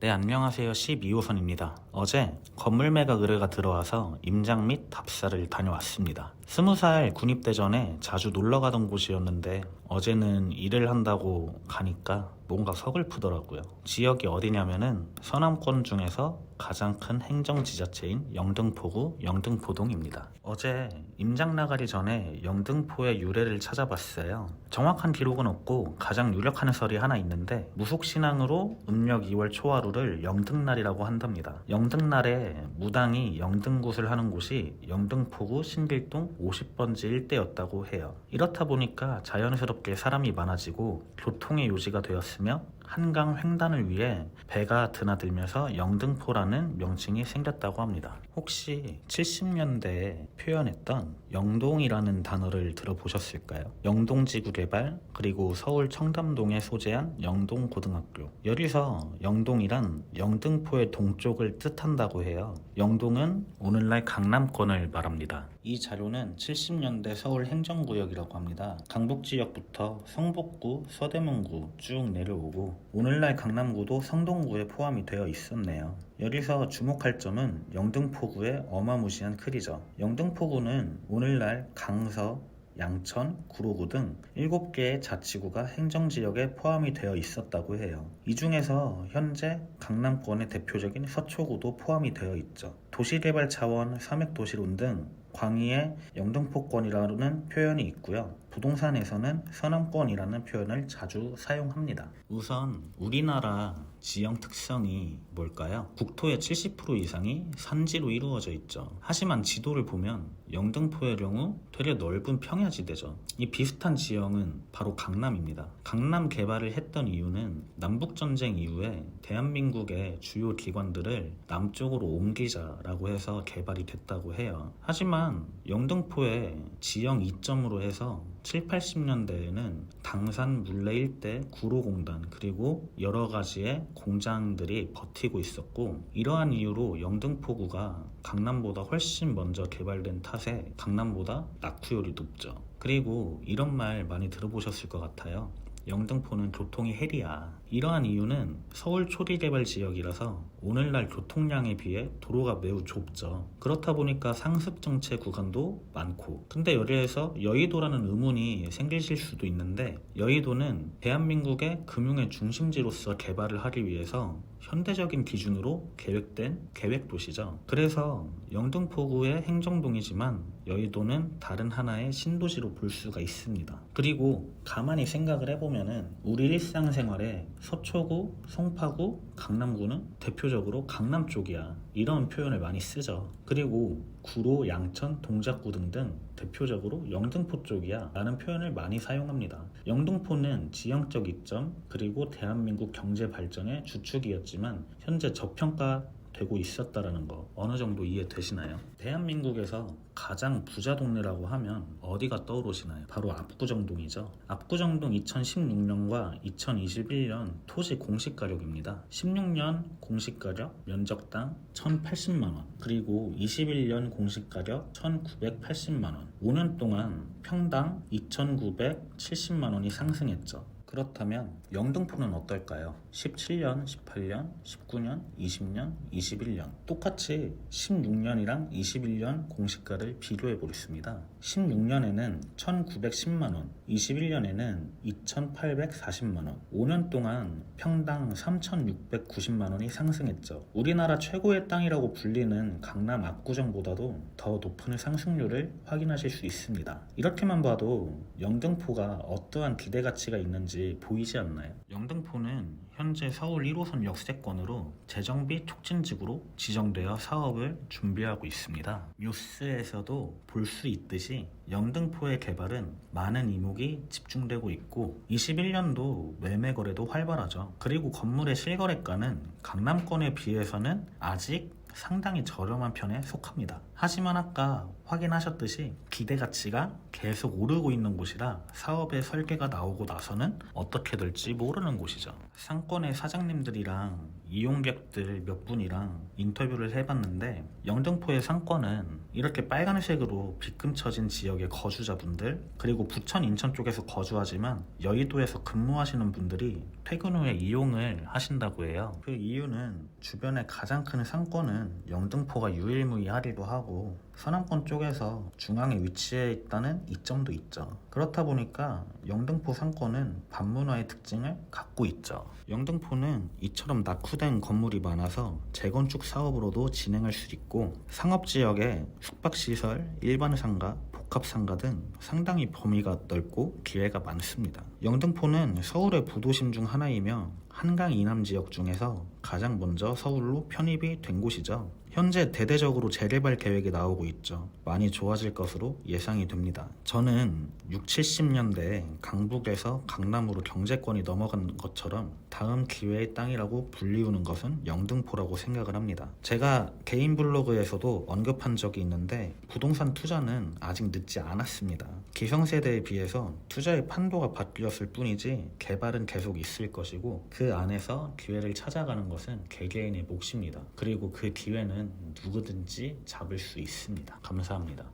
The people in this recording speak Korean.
네, 안녕하세요. 12호선입니다. 어제 건물 매각 의뢰가 들어와서 임장 및 답사를 다녀왔습니다. 20살 군입대전에 자주 놀러가던 곳이었는데 어제는 일을 한다고 가니까 뭔가 서글프더라고요. 지역이 어디냐면은 서남권 중에서 가장 큰 행정지자체인 영등포구 영등포동입니다. 어제 임장 나가기 전에 영등포의 유래를 찾아봤어요. 정확한 기록은 없고 가장 유력한 설이 하나 있는데 무속신앙으로 음력 2월 초하루를 영등날이라고 한답니다. 영등날에 무당이 영등굿을 하는 곳이 영등포구 신길동 50번지 일대였다고 해요. 이렇다 보니까 자연스럽게 사람이 많아지고 교통의 요지가 되었으며 한강 횡단을 위해 배가 드나들면서 영등포라는 명칭이 생겼다고 합니다. 혹시 70년대에 표현했던 영동이라는 단어를 들어보셨을까요? 영동지구 개발 그리고 서울 청담동에 소재한 영동고등학교. 여기서 영동이란 영등포의 동쪽을 뜻한다고 해요. 영동은 오늘날 강남권을 말합니다. 이 자료는 70년대 서울 행정구역이라고 합니다. 강북지역부터 성북구, 서대문구 쭉 내려오고 오늘날 강남구도 성동구에 포함이 되어 있었네요. 여기서 주목할 점은 영등포구의 어마무시한 크기죠. 영등포구는 오늘날 강서, 양천, 구로구 등 7개의 자치구가 행정지역에 포함이 되어 있었다고 해요. 이 중에서 현재 강남권의 대표적인 서초구도 포함이 되어 있죠. 도시개발 차원 삼획도시론 등 광의의 영등포권이라는 표현이 있고요. 부동산에서는 서남권이라는 표현을 자주 사용합니다. 우선 우리나라 지형 특성이 뭘까요? 국토의 70% 이상이 산지로 이루어져 있죠. 하지만 지도를 보면 영등포의 경우 되게 넓은 평야지대죠. 이 비슷한 지형은 바로 강남입니다. 강남 개발을 했던 이유는 남북전쟁 이후에 대한민국의 주요 기관들을 남쪽으로 옮기자라고 해서 개발이 됐다고 해요. 하지만 영등포의 지형 이점으로 해서 7, 80년대에는 당산 물레 일대 구로공단 그리고 여러 가지의 공장들이 버티고 있었고 이러한 이유로 영등포구가 강남보다 훨씬 먼저 개발된 탓에 강남보다 낙후율이 높죠. 그리고 이런 말 많이 들어보셨을 것 같아요. 영등포는 교통이 헬이야. 이러한 이유는 서울 초리개발 지역이라서 오늘날 교통량에 비해 도로가 매우 좁죠. 그렇다 보니까 상습정체 구간도 많고 근데 여기에서 여의도라는 의문이 생기실 수도 있는데 여의도는 대한민국의 금융의 중심지로서 개발을 하기 위해서 현대적인 기준으로 계획된 계획도시죠. 그래서 영등포구의 행정동이지만 여의도는 다른 하나의 신도시로 볼 수가 있습니다. 그리고 가만히 생각을 해보면은 우리 일상생활에 서초구, 송파구, 강남구는 대표적으로 강남 쪽이야 이런 표현을 많이 쓰죠. 그리고 구로, 양천, 동작구 등등 대표적으로 영등포 쪽이야 라는 표현을 많이 사용합니다. 영등포는 지형적 이점 그리고 대한민국 경제 발전의 주축이었지만 현재 저평가되고 있었다라는 거 어느 정도 이해되시나요? 대한민국에서 가장 부자 동네라고 하면 어디가 떠오르시나요? 바로 압구정동이죠. 압구정동 2016년과 2021년 토지 공시가격입니다. 16년 공시가격 면적당 1,080만원 그리고 21년 공시가격 1,980만원 5년 동안 평당 2,970만원이 상승했죠. 그렇다면 영등포는 어떨까요? 17년, 18년, 19년, 20년, 21년 똑같이 16년이랑 21년 공시가를 비교해 보겠습니다. 16년에는 1,910만원, 21년에는 2,840만원 5년 동안 평당 3,690만원이 상승했죠. 우리나라 최고의 땅이라고 불리는 강남 압구정보다도 더 높은 상승률을 확인하실 수 있습니다. 이렇게만 봐도 영등포가 어떠한 기대가치가 있는지 보이지 않나요? 영등포는 현재 서울 1호선 역세권으로 재정비 촉진지구로 지정되어 사업을 준비하고 있습니다. 뉴스에서도 볼 수 있듯이 영등포의 개발은 많은 이목이 집중되고 있고 21년도 매매 거래도 활발하죠. 그리고 건물의 실거래가는 강남권에 비해서는 아직 상당히 저렴한 편에 속합니다. 하지만 아까 확인하셨듯이 기대가치가 계속 오르고 있는 곳이라 사업의 설계가 나오고 나서는 어떻게 될지 모르는 곳이죠. 상권의 사장님들이랑 이용객들 몇 분이랑 인터뷰를 해봤는데 영등포의 상권은 이렇게 빨간색으로 빗금쳐진 지역의 거주자분들, 그리고 부천, 인천 쪽에서 거주하지만 여의도에서 근무하시는 분들이 퇴근 후에 이용을 하신다고 해요. 그 이유는 주변에 가장 큰 상권은 영등포가 유일무이하기도 하고 서남권 쪽에서 중앙에 위치해 있다는 이점도 있죠. 그렇다 보니까 영등포 상권은 반문화의 특징을 갖고 있죠. 영등포는 이처럼 낙후된 건물이 많아서 재건축 사업으로도 진행할 수 있고 상업지역에 숙박시설, 일반 상가, 복합상가 등 상당히 범위가 넓고 기회가 많습니다. 영등포는 서울의 부도심 중 하나이며 한강 이남 지역 중에서 가장 먼저 서울로 편입이 된 곳이죠. 현재 대대적으로 재개발 계획이 나오고 있죠. 많이 좋아질 것으로 예상이 됩니다. 저는 6, 70년대에 강북에서 강남으로 경제권이 넘어간 것처럼 다음 기회의 땅이라고 불리우는 것은 영등포라고 생각을 합니다. 제가 개인 블로그에서도 언급한 적이 있는데 부동산 투자는 아직 늦지 않았습니다. 기성세대에 비해서 투자의 판도가 바뀌었을 뿐이지 개발은 계속 있을 것이고 그 안에서 기회를 찾아가는 것은 개개인의 몫입니다. 그리고 그 기회는 누구든지 잡을 수 있습니다. 감사합니다.